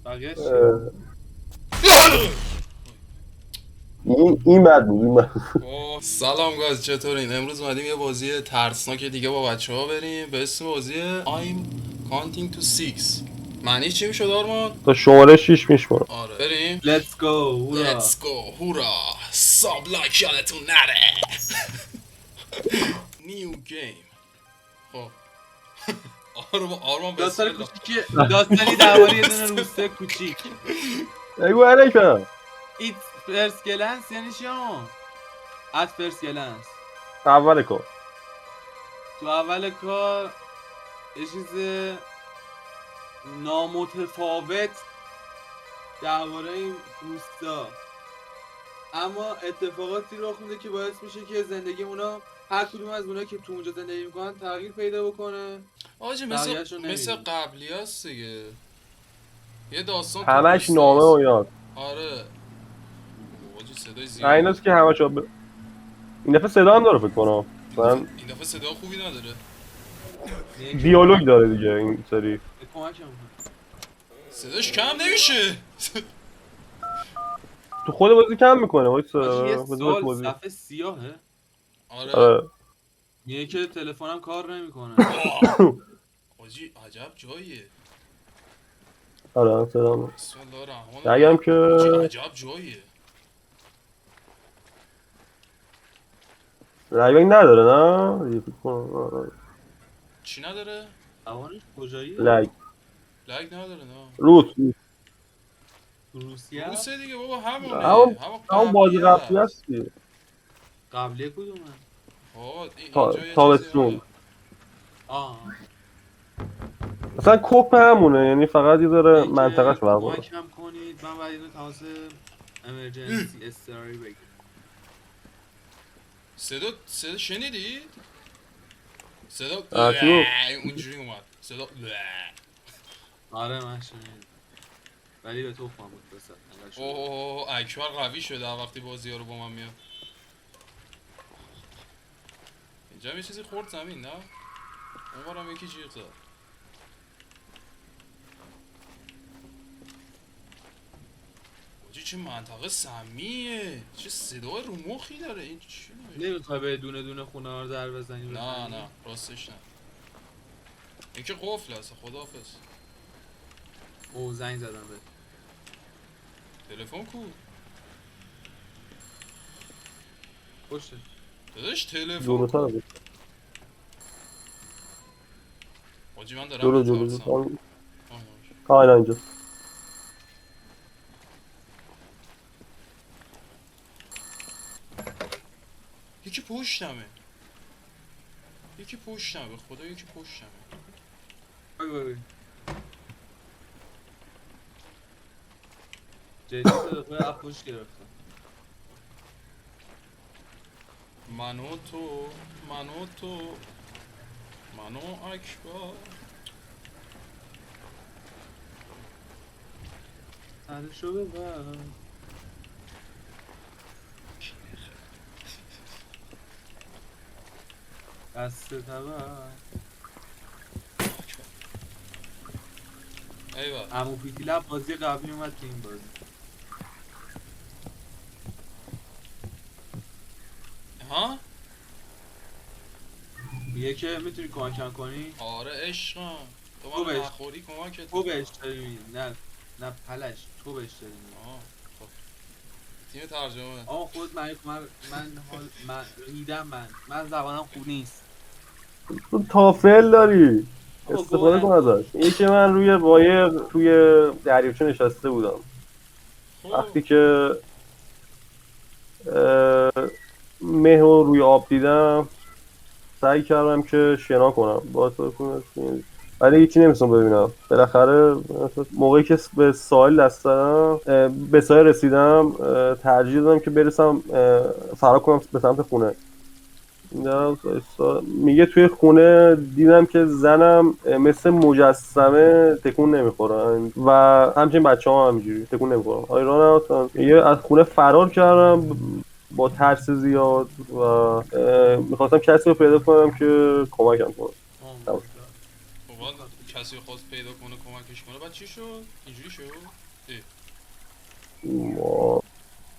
بقیه چی؟ این بد بود این بد. سلام گاز، چطورین؟ امروز اومدیم یه بازی ترسناک دیگه با بچه ها بریم به اسم بازی I'm counting to 6. معنی چی میشد آرمان؟ تا شماره 6 میشمارم. آره بریم. Let's go هورا. Let's go هورا. ساب لایک یادتون نره. نیو گیم. خب آرمان داستان بسم الله. کوچیکی داستانی درباره یه دونه روسته کوچیک. بگو علیکم. ایت پرسکلنس یعنی چی هم؟ ات پرسکلنس اول کار تو اول کار یه چیز نامتفاوت درباره این روستا، اما اتفاقاتی رخ میده که باعث میشه که زندگی اونا، هر کدوم از اونا که تو اونجا زندگی میکنن تغییر پیدا بکنه. آجی بقیه‌شو مثل نمی‌دونم. قبلی هست دیگه. یه داستان تو همش روستاست. نامه و یاد. آره آجی صدای این زیاد. است که همش این دفعه صدا هم داره فکر کنم. مثلا این دفعه صدا خوبی نداره. دیالوگ داره دیگه این سری. کمکم کن. صداش کم نمیشه. تو خود بازی کم میکنه آجی یه وایسا بذار سال بازی. صفحه سیاهه. آره میگه که تلفنم کار نمیکنه. آجی عجب جاییه. آره سلام. بسم الله الرحمن نگم الرحیم. که آجی عجب جاییه. رایوینگ نداره نه؟ فکر کنم. چی نداره؟ توانش کجاییه؟ لگ لگ نداره نه. روت تو روسیه؟ روسه دیگه بابا، همونه همون همون همون بازی قبلیه قبلی هست. هست دیگه. قبلیه کدومه؟ آه اینجا یه چیزی تابستون آه مثلا کپ همونه، یعنی فقط یه ذره میگه منطقهش که فرق کنه. کمکم کنید من باید اینو تماس امرجنسی استراری بگیرم. صدا شنیدید؟ صدا چی گفت؟ اونجوری اومد صدا. آره من شنید، ولی به تو خواهم بود بسد. اوه اکبر قوی شده وقتی بازی ها رو با من میاد. اینجا یه چیزی خورد زمین نه؟ اونورم یکی جیغ زد. آجی چه منطقه سمیه، چه صدای رو مخی داره این. چی نمیخوای به دونه دونه خونه ها رو در بزنی؟ نه راستش نه، این که قفل هست. خداحافظ. او زنگ زدم به تلفن کو؟ پشته. داداش تلفن جلوتر کو؟ بود. آجی من دارم جلو میترسم. اینا اینجا. یکی پشتمه، یکی پشتمه، به خدا یکی پشتمه. بگو جدی صدقه اپوش گرفتم. منو تو منو اکبر. سرشو ببر. دست تبر. ایوه عمو پیتی لب بازی قبلی اومد که این بازی. ها؟ میگه که میتونی کمکم کنی؟ آره عشقم، تو تو منو بهش نخوری کمکت تو بهش میکنم. داری میگی. نه پلش تو بهش داری میگی. آه خب تیم ترجمه. آقا خود من ریدم. من زبانم خوب نیست. تو تافل داری بابا گوه استفاده کن نخور. ازش. این که من روی قایق توی دریاچه نشسته بودم، خب وقتی که مه رو روی آب دیدم سعی کردم که شنا کنم با تو کنم، ولی هیچی نمیستم ببینم. بالاخره موقعی که به ساحل دست زدم، به ساحل رسیدم، ترجیح دادم که برسم فرار کنم به سمت خونه. میگه توی خونه دیدم که زنم مثل مجسمه تکون نمیخورن و همچنین بچه هم همینجوری تکون نمیخورن. آیران میگه از خونه فرار کردم با ترس زیاد و میخواستم کسی رو پیدا کنم که کمکم کنه. خب کسی خواست پیدا کنه کمکش کنه بعد چی شد؟ اینجوری شد؟ اه.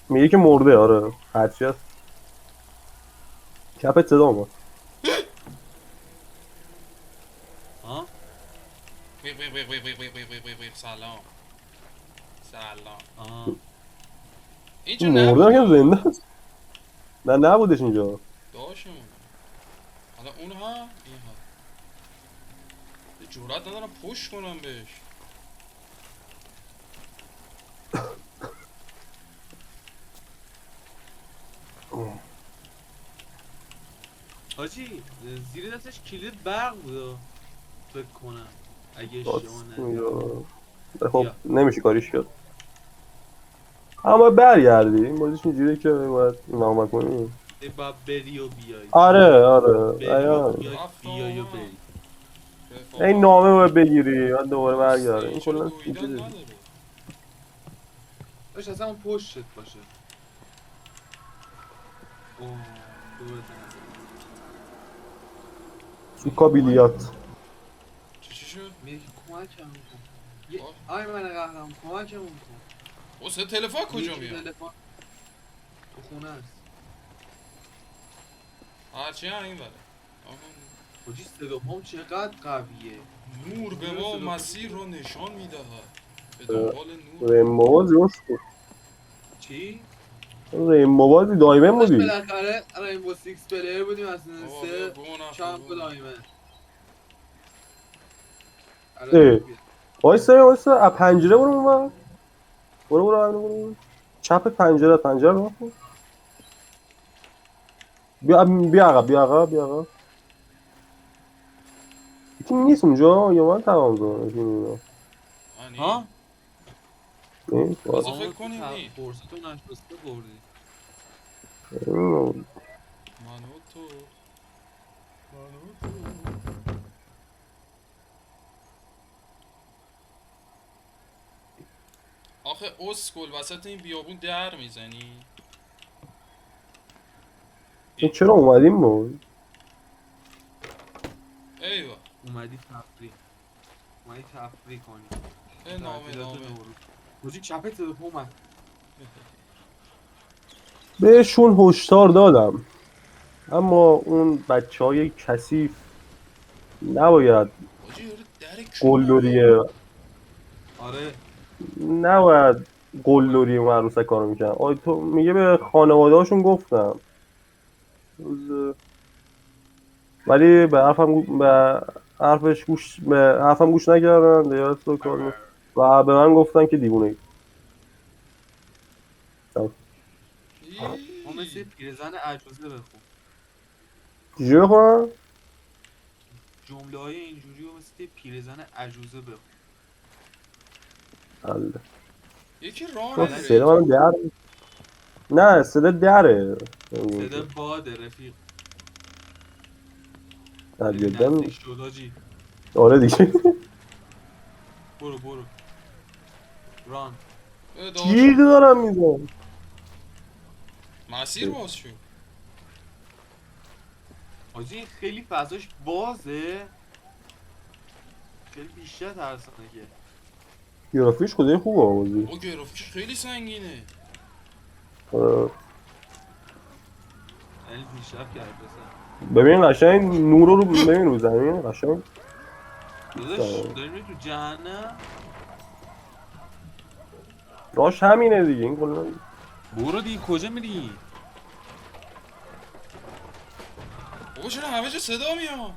میگه که مرده. آره هرچی هست چپت صدا اومد. ها ویق ویق ویق ویق ویق ویق ویق ویق ویق. سلام سلام. آها اینجا مرده که نبود زنده است. نه نبودش اینجا. داشتم حالا اون ها این ها یه جورت ندارم پشت کنم بهش. حاجی زیر دستش کلید برق بود فکر کنم اگه راست اشتباه میگه. نکنم. خب بیا. نمیشه کاریش کرد. اما برگردی این بازیش اینجوریه که باید نامه کنی. ای با بری و بیای آره بری و آره بیای بیای و بری این نامه باید بگیری بعد دوباره برگرده. این چرا کلا دویدن اینجوریه. نداره. داشت اصلا اون پشتت باشه اوه دورت نزد سوکا بیلیات. چی شد؟ میگه که کمکم کن یه آه. آی من قهرم کمکم کن واسه تلفن کجا یکی میاد؟ تلفن تو خونه است هرچی هم این بره. حاجی صدا پام چقدر قویه نور به صدا ما پام. مسیر را نشان میدهد به دنبال نور. ریمبو بازی بود. چی؟ ریمبو بازی دایمن داشت بودی. بالاخره رینبو سیکس پلیر بودیم از بابا بیا سه گو نخور چند بابا. دایمه اه. وایسا از پنجره برو اونور. برو چپ پنجره رو کن. بیا عقب. یکی نیست اونجا یا من تمام زدم. یعنی ها؟ این بذار آها فکر تو کنیم نی فرصتو نشسته بردی من و تو آخه اسکل وسط این بیابون در میزنی. این چرا اومدیم ما؟ ایوه اومدی تفریح کنی اه تعطیلات نامه نوروز حاجی چپت صدا پا اومد بهشون هشدار دادم اما اون بچه های کثیف نباید حاجی یارو در کونه. قلدریه آره نباید قلدری اون عروسک کارو میکنن. آی تو میگه به خانواده هاشون گفتم ولی به حرفم گوش نکردن دیگه تو کار و به من گفتن که دیوونه ای. ما مثل پیرزن عجوزه بخون چجوری بخونم؟ جمله های اینجوری و مثل پیرزن عجوزه بخون حله. یکی راه تو نمیره صدا تو. من در نه صدا دره صدا باده رفیق نه خیلی جدا نزدیک شد حاجی آره دیگه برو ران جیغ دارم میزن. مسیر باز شد. حاجی خیلی فضاش بازه خیلی بیشتر ترسناکه گرافیش خدای خوبه بازی. او گرافیکش خیلی سنگینه. آره. خیلی پیشرفت کرد پسر ببین قشنگ نور رو ببین رو زمین قشنگ داداش داریم میریم تو جهنم راش همینه دیگه این کلا برو دیگه کجا میری بابا چرا همه جا صدا میاد؟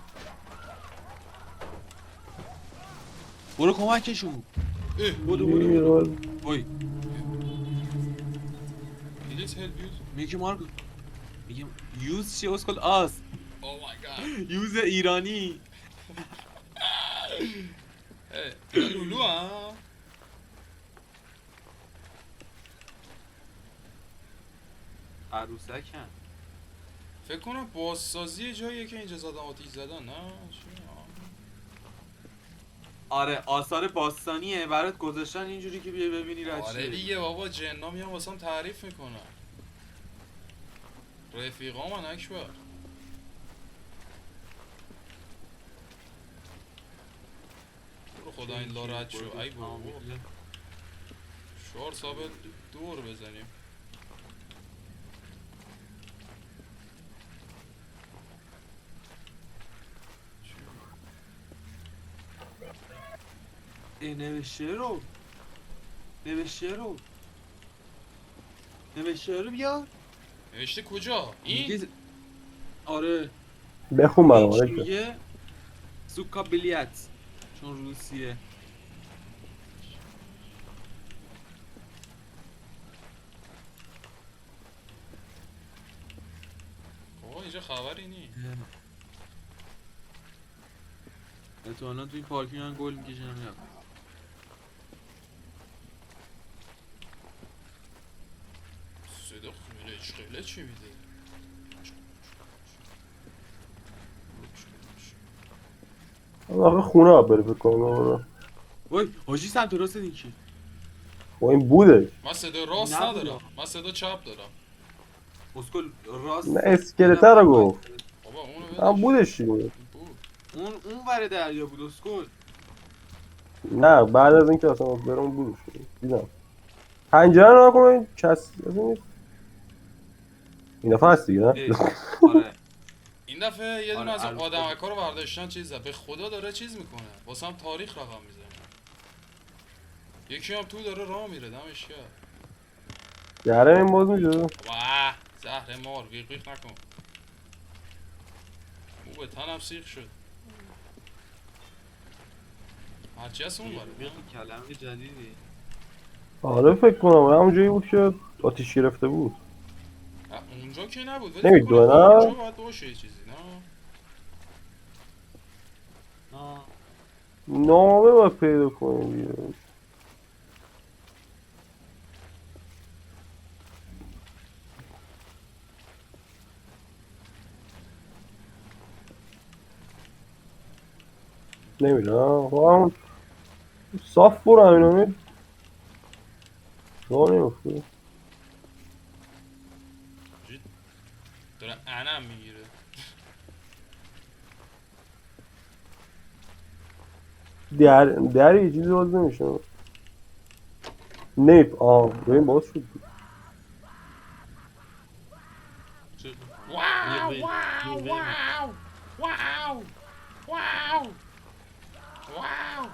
برو کمکشون اه برو وای پلیز هلپ یوز. میگه مارکو میگه یوز چی اسکل آس او مای گاد. یوز ایرانی اینا لولو هم. عروسکن فکر کنم بازسازی جاییه که اینجا زدن آتیش زدن نه چی؟ آره آثار باستانیه برات گذاشتن اینجوری که بیای ببینی رد آره چیه. دیگه بابا جنا میان واسم تعریف میکنن رفیقا من اکبر. خدا این لارد شو ای بابا 4 ثابت دور بزنیم. ای نوشته رو بیا نوشته کجا؟ این؟ میگه آره بخون برام این چی آرکه. میگه سوکابلیت چون روسیه. بابا اینجا خبری نی. احتمالا تو این پارکینگ هم گل میکشن میاد. صدا خیلی چی میده؟ آخه خونه ها بره بکنم. وای حاجی سمت راست این کی؟ با این بودش. من صدا راست نبوده. ندارم، من صدا چپ دارم. اسکل راست نه اسکلته رو گفت. بابا اونو هم ولش بودش دیگه. بود. اون ور دریا بود اسکل. نه بعد از اینکه اصلا برام بودش دیدم. پنجره رو نکنم این کس نیست. این دفعه هست دیگه نه؟ آره این دفعه یه دونه آره، از عروس آدمکا رو برداشتن چیزه به خدا داره چیز میکنه واسه هم تاریخ رقم میزنه. یکی هم تو داره راه میره دمش کرد. دره این باز میشه. واه زهر مار ویق ویق نکن. او به تنم سیخ شد. هرچی هست اون بره. کلمه جدیدی. آره فکر کنم همون بود که آتیش گرفته بود. اونجا که نبود ولی فکر نمیدونه کنم نه؟ اونجا باید باشه یه چیزی نه. نامه باید پیدا کنیم دیگه. نمیدونم خب همون صاف برو همین امید راه نمیفته. داره انم میگیره. در یه چیزی باز نمیشه. نیپ ببین باز شد. واو واو واو واو واو واو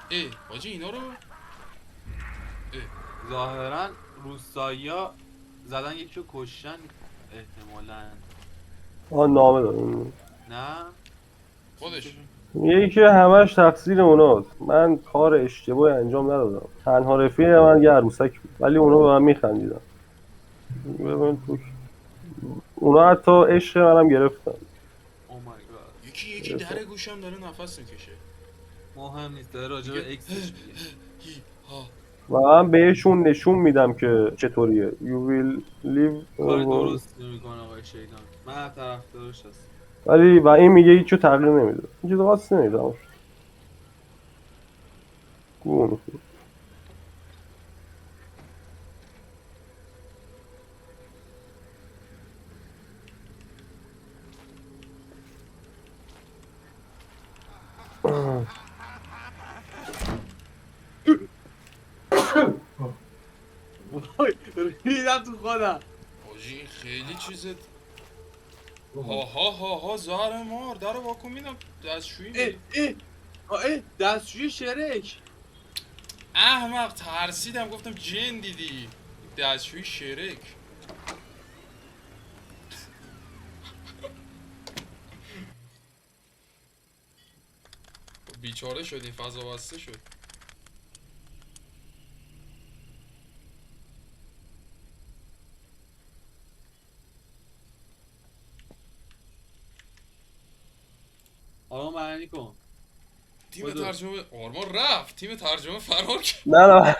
ای حاجی اینا رو ظاهرا روستایی‌ها زدن یکی رو کشتن احتمالاً. نامه داره نه خودش یکی که همش تقصیر اوناست. من کار اشتباهی انجام ندادم. تنها رفیق من یه عروسک بود ولی اونا به من میخندیدن. ببین تو اونا حتی عشق منم گرفتن. او مای گاد. یکی در گوشم داره نفس میکشه. مهم نیست داره راجع به اکسش میگه. هی ها و من بهشون نشون میدم که چطوریه. You will live کار درست نمیکنه آقای شیطان. من طرفدارش هستم. ولی و این میگه هیچو تغییر نمیده. این چیز خاصی نمیده. گونه وای ریدم تو خودم. حاجی این خیلی چیزه. ها ها ها ها زهر مار در واکن میدم دستشویی اه دستشوی شرک. احمق ترسیدم گفتم جن دیدی دستشویی شرک. بیچاره شدی فضا بسته شد. آقا معنی کن. تیم ترجمه آرمان رفت تیم ترجمه فرار کرد. نه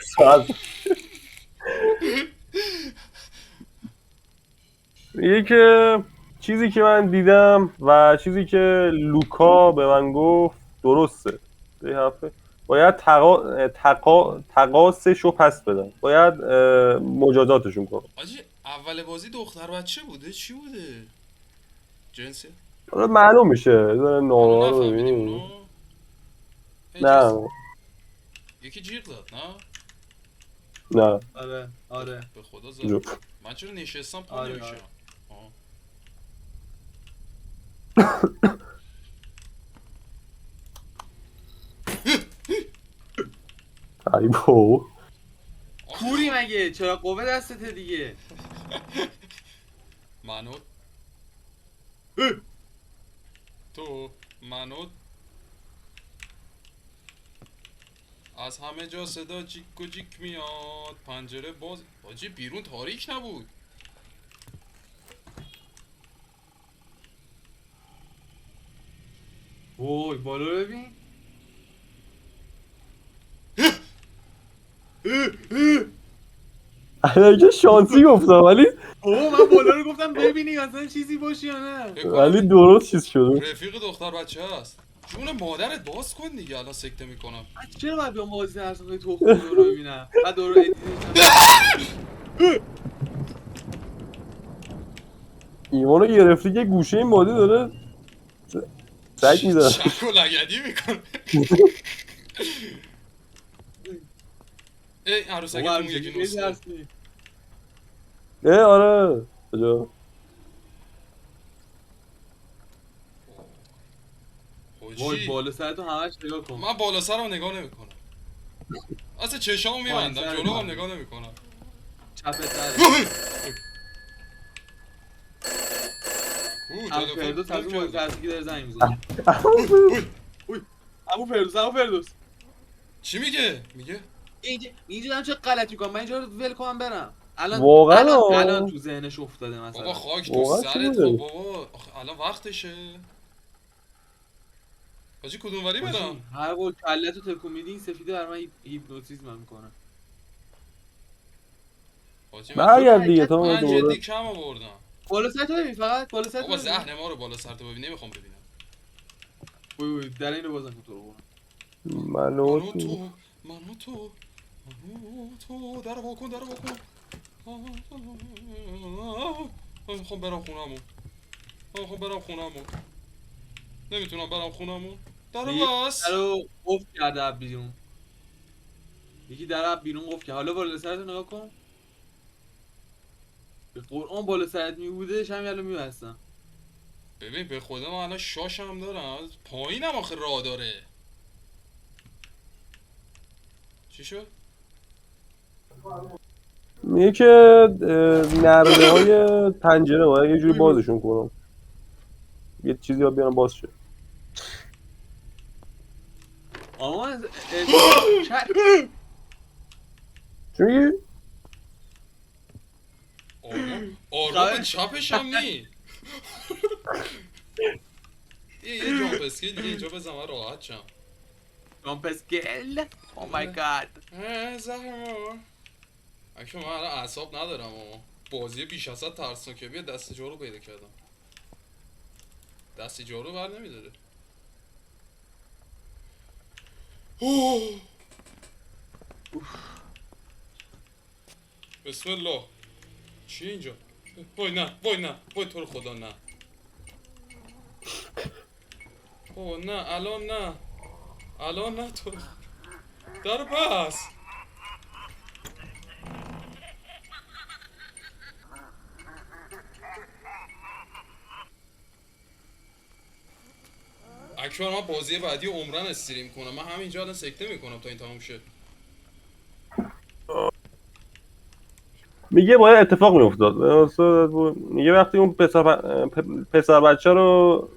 میگه که چیزی که من دیدم و چیزی که لوکا به من گفت درسته. یه حرفه باید تقاسش رو پس بدن. باید مجازاتشون کنم. آجی اول بازی دختر بچه بوده چی بوده جنسی؟ حالا معلوم میشه. هنو نامه رو نفهمیدیم ببینیم. اونو. نه یکی جیغ داد نه؟ نه آره به خدا جو. زد. من چرا نشستم پا آره، نمیشم؟ آره. آه. ای بابا کوری مگه چرا قوه دستته دیگه. منو تو منو از همه جا صدا جیک و جیک میاد، پنجره باز. حاجی بیرون تاریک نبود. وای بالا رو ببین. اینجا شانسی گفتم ولی من بالا رو گفتم ببینی مثلا چیزی باشه یا نه. فکر ولی کنم درست چیز شده. رفیق دختر بچه هست. جون مادرت باز کن دیگه، الان سکته میکنم. چرا باید بیام بازی هر سفره تخمی رو ببینم بعد دورو ادیتش ایمانو گرفتی که گوشه این مادی داره سگ میزن. شک و لگدی میکنه. ای عروسک بابا اون یکی خیلی نسخه. ترسنی. آره کجا وای حاجی بالا سرتو همش نگاه کن. من بالا سرم نگاه نمیکنم. اصلا چشام میبندم سر جلو هم من. نگاه نمیکنم. چپت دره. او عمو تلفن فردوس از اون گم بالا کرده. ترسیگی داره زنگ میزنه. عمو فردوس چی میگه؟ میگه اینجا دارم چه غلطی کنم. من اینجا رو ول کنم برم. واقعا الان تو ذهنش افتاده بابا مثلا. خاک تو واقعا چی سرت. خب بوده؟ بابا آخه الان وقتشه. حاجی کدوم وری برم؟ حاجی، هر بار کلتو تکون میدی این سفیده بر من هیپنوتیزم میکنه. حاجی برگرد دیگه تا من من دوباره جدی کم آوردم. بالا سرتو ببین فقط بالا سرتو بابا ببین. زهر ما رو بالا سرتو ببین، نمیخوام ببینم. وای در اینو بازم کن تو رو برم. منو منو تو تو منو تو منو تو در واکن در واکن. میخوام برم خونمون. میخوام برم خونمون. نمیتونم برم خونمون. در باز. درو قفل کرده از بیرون. یکی در از بیرون قفل کرده. حالا بالا سرتو نگاه کن. به قرآن بالا سرت میبودش همین الان میبستم. ببین به خدا من الان شاشم دارم، پایینم آخه راه داره. چی شد؟ میگه که نرده های پنجره باید یه جوری بازشون کنم، یه چیزی ها بیارم باز شه. آما چی میگی؟ آروم به چپش هم نی. یه جامپ اسکیل دیگه اینجا بزن من راحت شم. جامپسکل. او مای گاد. زهر اکشن من الان اعصاب ندارم و بازی بیش از حد ترسناکه. بیا دست جارو پیدا کردم. دست جارو بر نمیداره. بسم الله. چی اینجا؟ وای نه وای نه وای تو رو خدا نه. اوه نه الان نه. الان نه تو رو خدا. در بس. اکبر من بازی بعدی عمرن استریم کنم. من همینجا الان سکته میکنم تا این تموم شه. میگه باید اتفاق میافتاد. میگه وقتی اون پسر بچه رو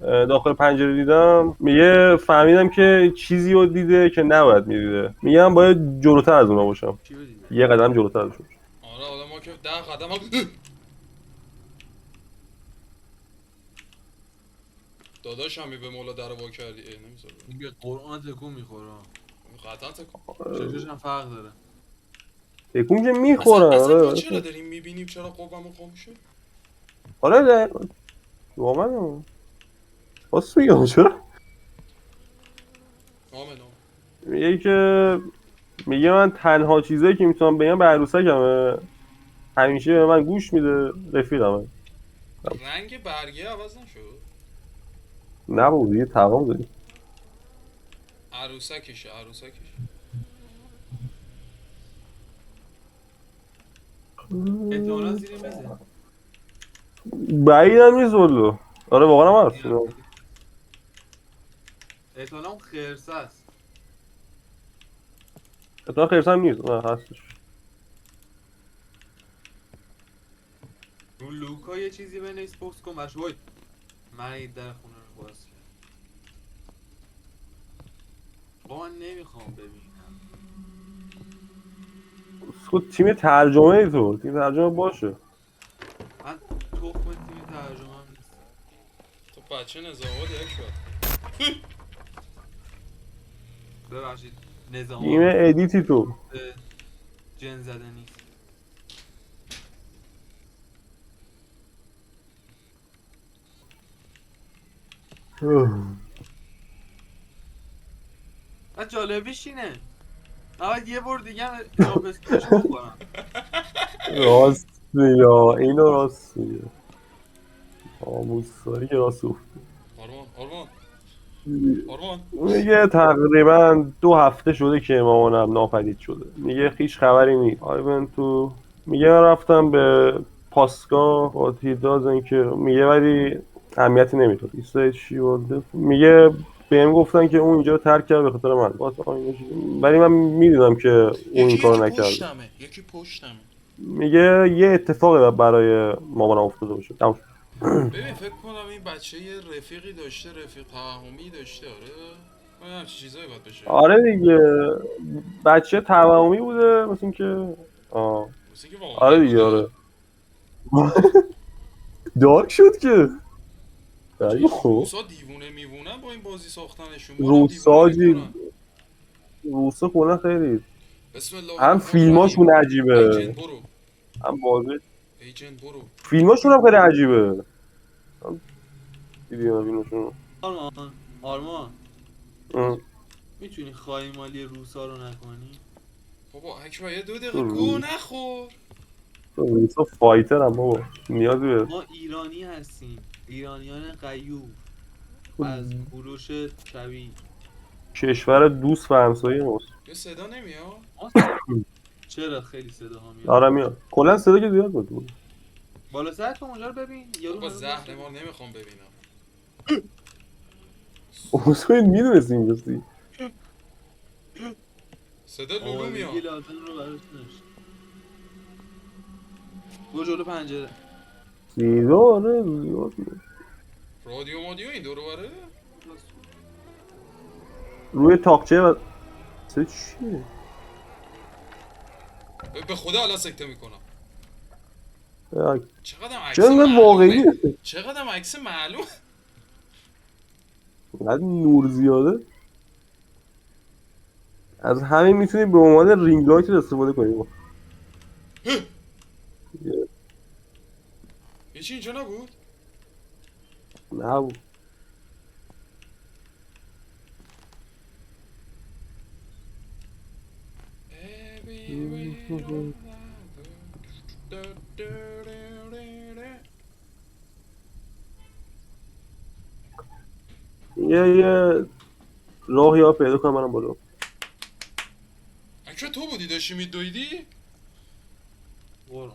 داخل پنجره دیدم، میگه فهمیدم که چیزی رو دیده که نباید میدیده. میگم باید جلوتر از اونا باشم، چی بدیم؟ یه قدم جلوتر ازشون. آره آدم ما که 10 قدم هم داداشمی به مولا در وا کردی. نمیذاره میگه قرآن تکون میخوره. قطعا تکون. چشش هم فرق داره. تکون که اصلا میخورن. ما آره چرا داریم میبینیم؟ چرا قوامون خاموشه؟ آره واقعا واسه میگم چرا. نامه میگه که میگه من تنها چیزایی که میتونم بگم به عروسکمه، همیشه به من گوش میده، رفیقمه. رنگ برگه عوض نشد؟ نه بابا دیگه تمام داریم. عروسکشه. احتمالا زیر میزه. بعید هم نیست ولو. آره واقعا هم هست. احتمالا اون خرسه است. اتفاقا خیرسه هم نیست. نه هستش. رو لوکا یه چیزی بنویس بوکس کن باشه. وای من این در خونه رو باز کرد. با من نمیخوام ببینم. خود تیم ترجمه ای تو. تیم ترجمه باشه. من تخم تیم ترجمه هم نیست. تو بچه نظامات یک شد. ببخشید نظام تیم ادیتی تو. جن زده نیست. و جالبیش اینه باید یه بار دیگه هم جامپسکیشو بخورم. راست یا اینو راست میگه. آموزساری که راست گفت. آرمان میگه تقریبا 2 هفته شده که مامانم ناپدید شده. میگه هیچ خبری نیست. آیون تو میگه من رفتم به پاسگاه با تیداز اینکه میگه ولی اهمیتی نمیداد. ایسای چی بوده میگه بهم گفتن که اون اینجا رو ترک کرد به خاطر من. ولی من میدونم که اون این کارو نکرد. یکی پشتمه. میگه یه اتفاقی برای مامانم افتاده باشه. تموم شد. ببین فکر کنم این بچه یه رفیقی داشته، رفیق توهمی داشته. آره من همچین چیزایی باید بشه. آره دیگه بچه توهمی بوده مثل اینکه مثل که واقعی آره دیگه بوده. آره دارک شد که ولی خب روسا دیوونه میوونن با این بازی ساختنشون. ما رو روسا دیوونه میکنن. روسا کلا خیلی بسم الله هم الرحمن فیلماشون الرحیم. عجیبه ایجنت برو. هم بازی ایجنت برو. فیلماشون هم خیلی عجیبه. هم دیدی فیلماشون آرمان میتونی خواهی مالی روسا رو نکنی؟ بابا اکبر یه 2 دقیقه گو نخور. روسا فایتر هم بابا نیازی به ما ایرانی هستیم، ایرانیان غیور از کوروش کبیر. کشور دوست و همسایه ماست. یه صدا نمیاد. چرا خیلی صداها میاد؟ آره میاد کلا صدا که زیاد بود. بالا سرت اونجا رو ببین یارو بابا هنوز زهر داشته. ما نمیخوام ببینم. اصلا میدونستی اینجاستی صدا لولو آمادگی میاد. لازم رو براش داشت. برو جلو پنجره. صدا آره زیاد بود. رادیو مادیو این دورو بره. روی تاقچه و چه چیه؟ به خدا حالا سکته میکنم. چقدر عکس چرا اینقدر واقعی معلومه. چقدر عکس معلوم. اینقدر نور زیاده از همین میتونی به عنوان رینگ لایت استفاده کنی. یه چی اینجا نبود؟ نه بود یه راهی ها پیدا کنم منم بالا. اکبر تو بودی داشتی میدویدی؟ برو.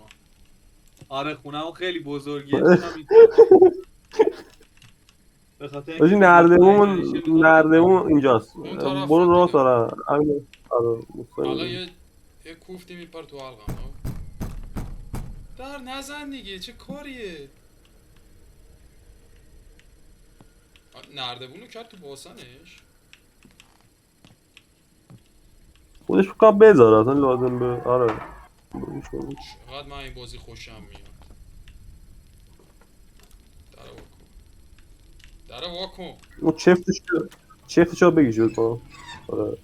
آره خونه‌مون خیلی بزرگیه تو هم به خاطر باشی اینکه نردمون اینجاست. اون طرف برو بود راه دیدم. داره همین آره حالا مستقیم. یه کوفتی میپر تو حلقم. در نزن دیگه چه کاریه. نردبونو کرد تو باسنش. خودش بکنم بذاره اصلا لازم به آره چقدر من این بازی خوشم میاد. در واکن. اون چفتش رو بگی شد با آره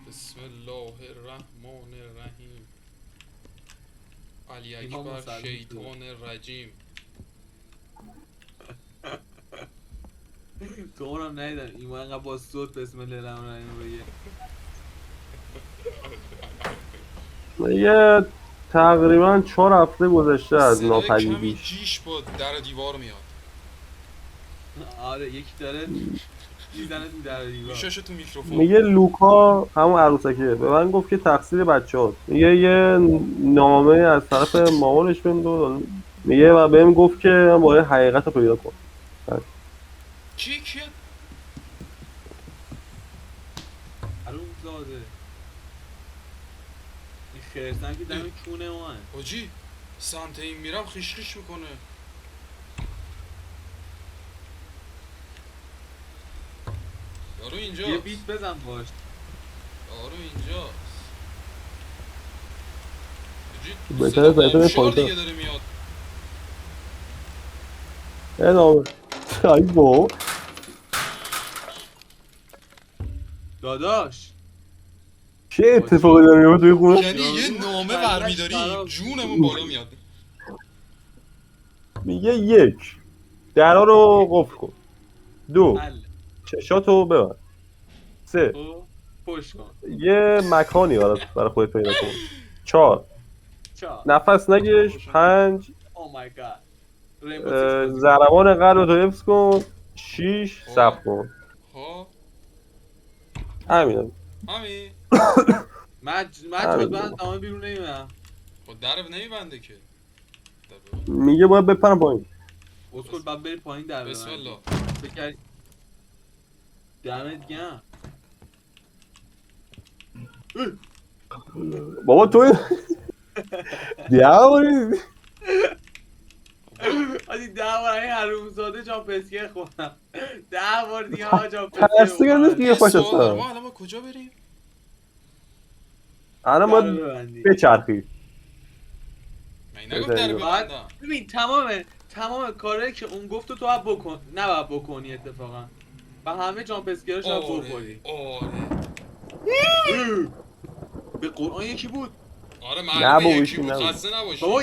بسم الله الرحمن الرحیم. علی امام اکبر مسلم شیطان رجیم. تو اونم ندیدم ایمان انقدر با صوت بسم الله الرحمن الرحیم بگه. یه تقریبا 4 هفته گذشته از صدای کمی ناپدیدیش. جیش با در دیوار میاد. آره یکی داره میزنه تو در دیوار. میشاشه تو میکروفون. میگه لوکا همون عروسکه به من گفت که تقصیر بچه هاست. میگه یه نامه از طرف مامانش بهم داد. میگه و بهم گفت که من باید حقیقت رو پیدا کنم. کیه؟ حروم زاده این خرسن که دم کونه ماه. حاجی سمت این میرم خیش خیش میکنه. یارو اینجا. یه بیت بزن باش. یارو اینجاست. بهتره صدا بهتره آبشار پایتر. دیگه داره میاد. یه نامه ای بابا داداش چه اتفاقی داره میفته توی خونه؟ یعنی یه نامه برمیداری جونمون بالا میاد. میگه 1 درا رو قفل کن. 2 حل چشاتو ببند. 3 تو پشت کن. یه مکانی برای خودت پیدا کن. 4 چا نفس نکش. 5 او مای گاد ریمبو سیکس بازی ضربان قلبتو حفظ کن. 6 صبر کن. ها همین همین. من همین جز من بابا. تمام بیرون نمیدم. خب در نمیبنده که. در ببند. میگه باید بپرم پایین. اسکول بعد بری پایین در بسم ببندی. الله. بکر دمت گرم. بابا تو دیواری آجی 10 بار این حرومزاده جامپسکر خوردم. 10 بار دیگه ها جامپسکر ترسته گرده خوردم. دیگه یه پاش سوال دارم. هستم. ما الان با کجا بریم؟ الان در باید ببندی. بچرخی. من نگفت در بعد ببندم. ببین تمام کارهایی که اون گفت تو باید بکن نباید بکنی اتفاقا و همه جامپسکرش باید بخوری. آره. به قرآن یکی بود. آره نه معلومه بابا، یکی هیچی بود. نبود. خسته نباشی. بابا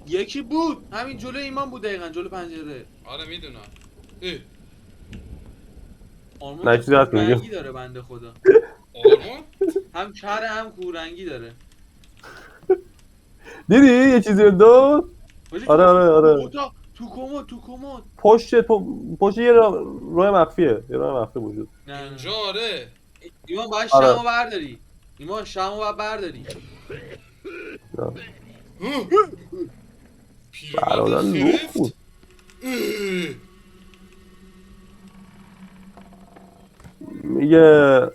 یکی بود همین جلو ایمان بود دقیقا جلو پنجره. آره میدونم. آرمان نه، که چیزی هست میگه. کورنگی داره بنده خدا. آرمان؟ هم کره هم کورنگی داره. دیدی یه چیزی رو داد. حاجی آره آره آره تو کمد. پشت یه راه مخفیه. یه راه مخفی وجود. نه اینجا آره. ایمان باید آره. شمو برداری. ایمان شمو باید برداری. برادر پیرمرد لوک خرفت. بود. میگه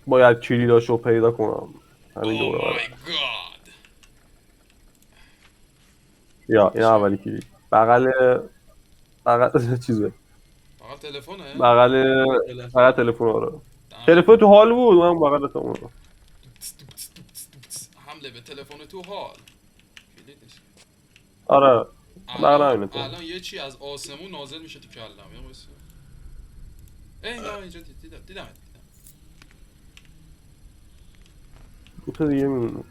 باید کلیداشو پیدا کنم. همین او دوره مای گاد. یا این اولی کلید. بغل چیزه. فقط تلفنه؟ بغل تلفن. آره تلفن تو حال بود. من بغل تو اون. حمله به تلفن تو حال. کلید نیست. آره بغل همینه تو. الان یه چی از آسمون نازل میشه تو کلم. یا وایسا. نه اینجا دیدم. تو دیگه میمونه.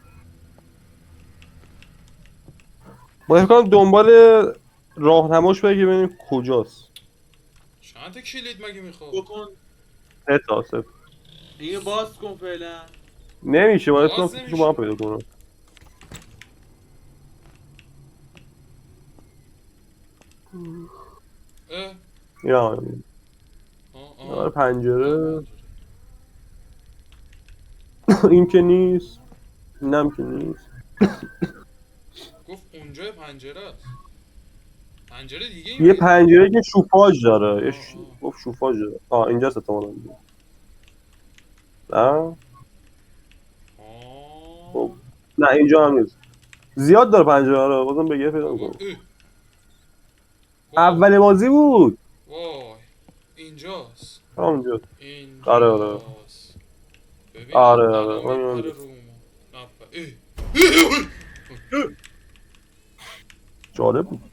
باید کنم دنبال راهنماش بگه ببینیم کجاست. چند تا کلید مگه میخواد؟ بکن 3 تا 3. اینو باز کن فعلا. نمیشه باید کنم باز تو با هم پیدا کنم. یا آره پنجره. این که نیست. اینم که نیست. گفت اونجا پنجره است. پنجره دیگه یه پنجره که شوفاژ داره. گفت شوفاژ داره. اینجاست احتمالاً. نه خب نه اینجا هم نیست. زیاد داره پنجره رو بازم بگه پیدا کنم. اول بازی بود. وای اینجاست. اونجا. اینجاست. آره ببین آره الان میپره روم. جالب بود.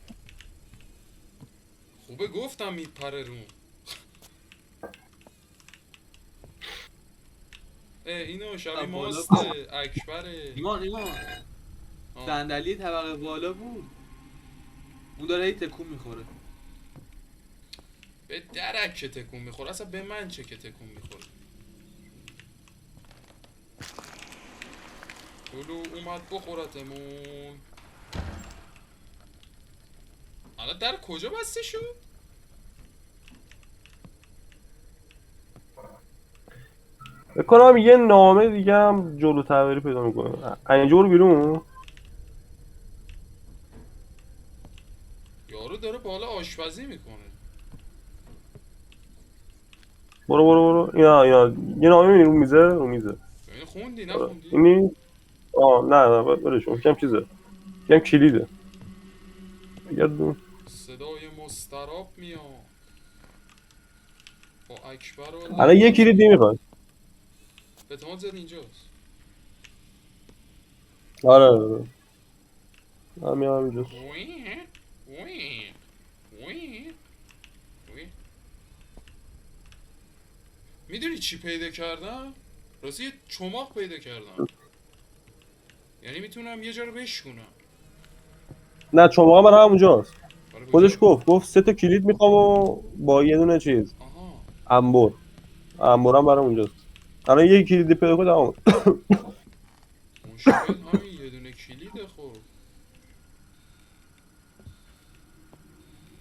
خوبه گفتم میپره روم. اینو شبیه ماست. اکبره. ایمان صندلی طبقه بالا بود. اون داره تکون میخوره. به درک که تکون میخوره. اصلا به من چه که تکون میخوره. لولو اومد بخورتمون. الان در کجا بسته شد؟ بکنم یه نامه دیگه هم جلوتر بری پیدا میکنه اینجا برو بیرون. یارو داره بالا آشپزی میکنه. برو اینا یه نامه میبینی رو میزه یعنی خوندی نخوندی؟ اینی نه برشون کم چیزه کم کلیده بگردون. صدای مستراب میاد با اکبر و الان یه کلید میخواد. اعتماد زد اینجاست. آره همین اینجاست. وی وی وی وی. میدونی چی پیدا کردم؟ راستی یه چماق پیدا کردم. یعنی میتونم یه جا رو بشکنم. نه چماقا برای همونجاست. برای خودش کجا؟ گفت 3 تا کلید میخوام و با یه دونه چیز آها انبرم برای اونجاست. الان یه کلید پیدا کنم. مشکل همین یه دونه کلیده. خب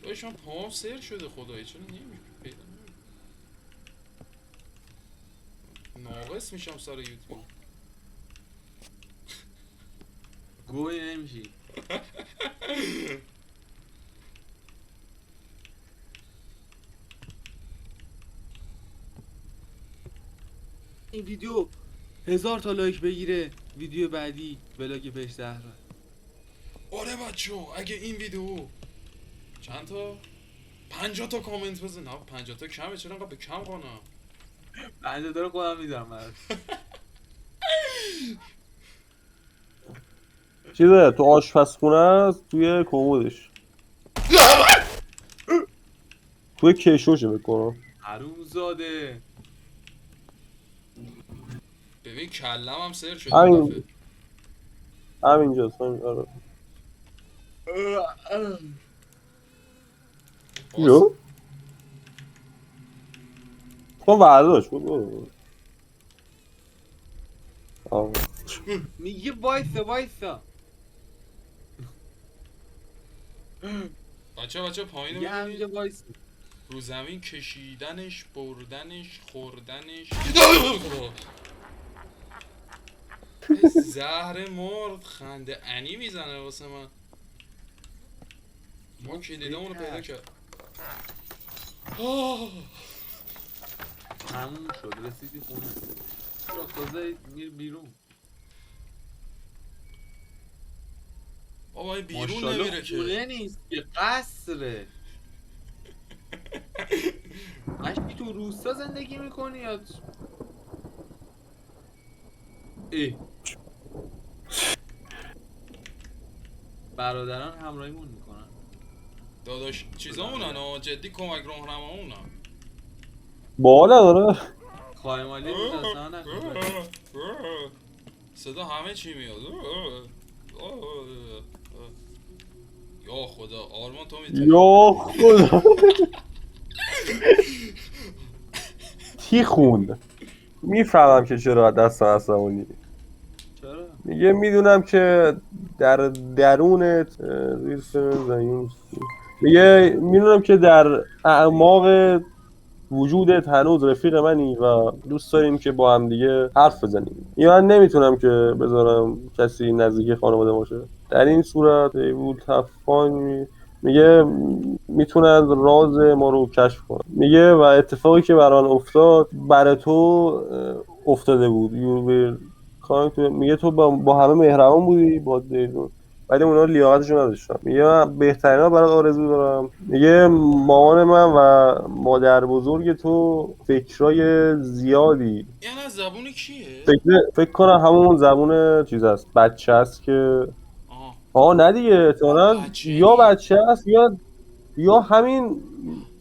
داشت من پاهم سر شده خدایی چرا نمیشه پیدا ناقص میشم سر یوتیوب. گوی نمیشی. این ویدیو 1000 تا لایک بگیره ویدیو بعدی ولاگ پیش زهرا. آره بچه‌ها اگه این ویدیو چند تا 50 تا کامنت بزن. نه 50 تا کمه، چرا انقدر به کم کنم؟ بنده داره خودم میدارم برات. چیزه تو آشپزخونه است توی کمدش توی کشوشه بکنم. حروم زاده. ببین کلم هم سر شد این دفعه. همینجاست آره. باز چیو؟ تو برداشت بود. میگه وایسا. بچه پایین میگه رو همینجا ببینید. وایسا. رو زمین کشیدنش، بردنش، خوردنش. زهر مرد خنده انی میزنه واسه من. ما کلیدمون رو پیدا کرد. تموم شد رسیدی خونه. تازه میر بیرون. بابا این بیرون ماشاءالله نمیره که. خونه نیست که قصره. مشتی تو روستا زندگی میکنی یا ای برادران همراهیمون میکنن. داداش چیزامونن ها، جدی کمک راهنمامونن. بالا داره. خایمالی بود اصلا نکنه. صدا همه چی میاد. یا خدا آرمان تو میتونی. یا خدا تیخون میفهمم که چرا دست عصبانی. چرا؟ میگه میدونم که در درونت میگه میدونم که در اعماق وجودت هنوز رفیق منی و دوست داریم که با هم دیگه حرف بزنیم. من نمیتونم که بذارم کسی نزدیک خانواده باشه. در این صورت بود تفان میگه میتونن راز ما رو کشف کنن. میگه و اتفاقی که برای افتاد برای تو افتاده بود. میگه تو با همه مهربان بودی با دیدون ولی اونا لیاقتشو نداشتن. میگه من بهترینا برات آرزو دارم. میگه مامان من و مادر بزرگ تو فکرای زیادی یعنی از زبون کیه؟ فکر کنم همون زبون چیز هست بچه هست که نه دیگه احتمالاً یا بچه‌ای؟ بچه هست یا همین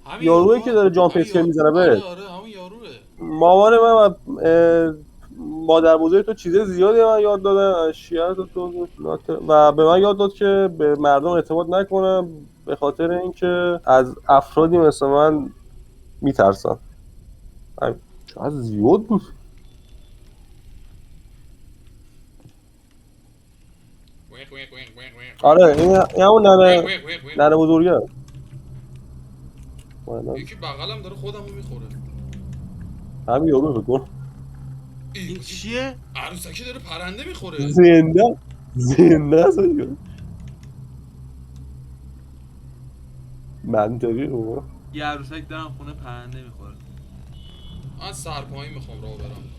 همین یارویی که یاروه؟ داره جان همین پسکر میزنه آره بهت. آره همین یاروه. مامان من و مادر بزرگ تو چیز زیادی من یاد دادن اشیاء تو و به من یاد داد که به مردم اعتماد نکنم به خاطر اینکه از افرادی مثل من میترسم. چقدر زیاد بود. آره این همون ننه بزرگه. یکی بغلم داره خودمو میخوره. همین یارو بگو این چیه؟ عروسکی داره پرنده میخوره. زنده است دیگه. منطقی رو یه عروسک دارم خونه پرنده میخوره. من سرپایی میخوام راه برم.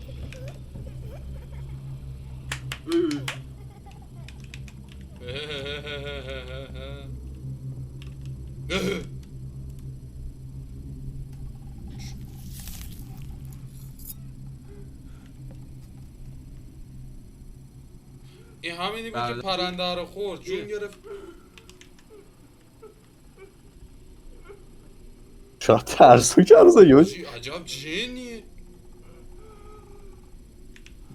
این همینی بود که پرنده رو خورد جون گرفت. شاید ترسو کرده یا چی عجب جنیه.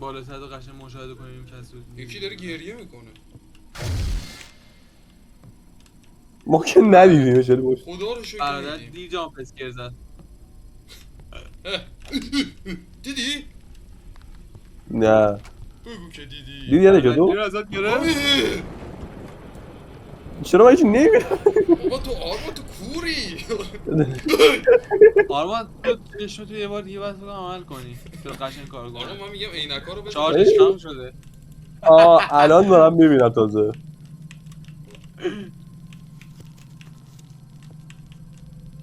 بالا سر قشنگ مشاهده کنیم کسی یکی داره گریه میکنه. ما که ندیدیمش خیلی باشه. خدا رو شکر برادر ندیدیم. دی جامپ اسکر زد. دیدی؟ نه بگو که دیدی. دیدی یاده که دی تو رو ازت گرفت. چرا من هیچ نمیبینم بابا تو آرما تو کوری. آرمان تو چشم تو یه بار دیگه باید بگم عمل کنی تو قشنگ کار آرما کنی. من میگم عینکا رو بزن. چارجش کم شده. الان دارم میبینم تازه.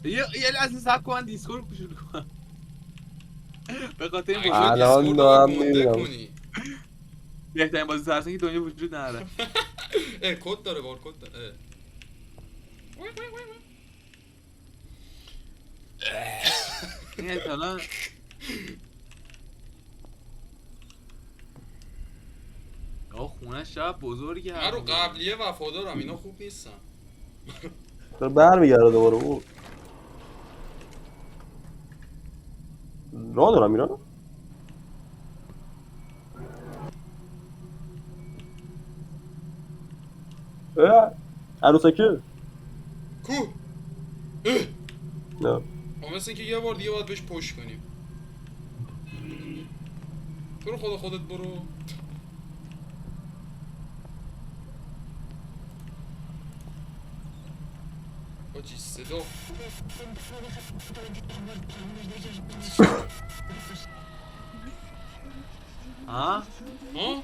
یه لحظه صبر کن من دیسکورد رو شروع کنم. به خاطر این اگه بزرگ الان دیسکورد دارم رو گنده می‌بینم. کنی. بهترین بازی ترسناک دنیا وجود نداره. کد داره بار کد داره. این احتمالاً آه خونه شب بزرگی من رو قبلیه وفادارم اینا خوب نیستن. داره برمیگرده دوباره او راه دارم میرم. عروسکه کو نه مثل اینکه یه بار دیگه باید بهش پشت کنیم. تو رو خدا خودت برو. آجی صدا ها ها؟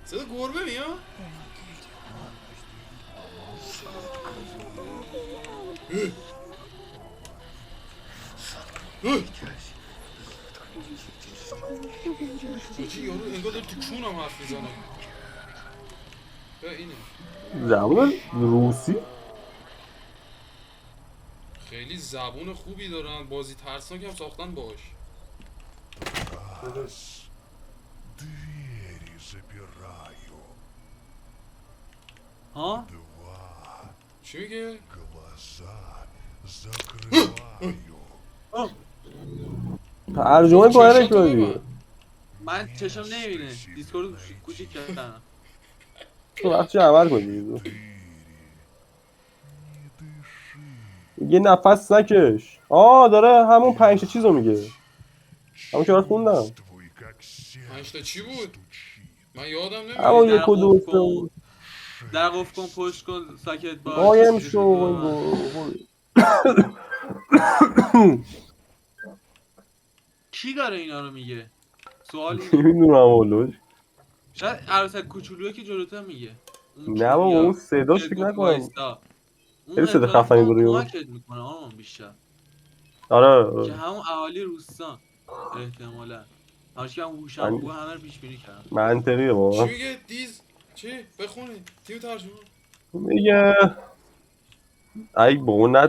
صدا گربه میاد؟ آجی یارو انگار داره تو کونم حرف میزنه. اینه زبان روسی خیلی زبون خوبی دارن. بازی ترسناک هم ساختن باش. Двери запираю. ها Два چی میگه؟ глаза закрываю. ترجمه کنه که چشاتو دیگه ببند. من چشم نمیبینه دیسکورد کوچیک کردم. تو وقتی عمل کنی دیگه. Шире. Не дыши. یه نفس نکش داره همون 5 چیزو میگه همون که خوندم Чувствуй, как پنج تا сердце چی بود؟ стучит. من یادم همون نمیاد. در یک و دو قفل سه کن و در قفل کن پشت کن ساکت باش. قایم چشم شو تو ببند. کی داره اینا رو میگه؟ سوال اینه. نمیدونم والله شاید عروسک کوچولویی که جلوتر میگه. اون نه بابا کیویا اون صداش که فکر گفت نکنم وایستا. اون خیلی صدا احتمالاً خفنی فکر کنم داره کمکت میکنه آرمان بیشتر. که آره همون اهالی روستان احتمالاً. همش که هم هوشم من خوبه همه رو پیش بینی کردم. منطقیه چی بابا میگه؟ دیز چی؟ بخونی تیو ترجمه. میگه ای بابا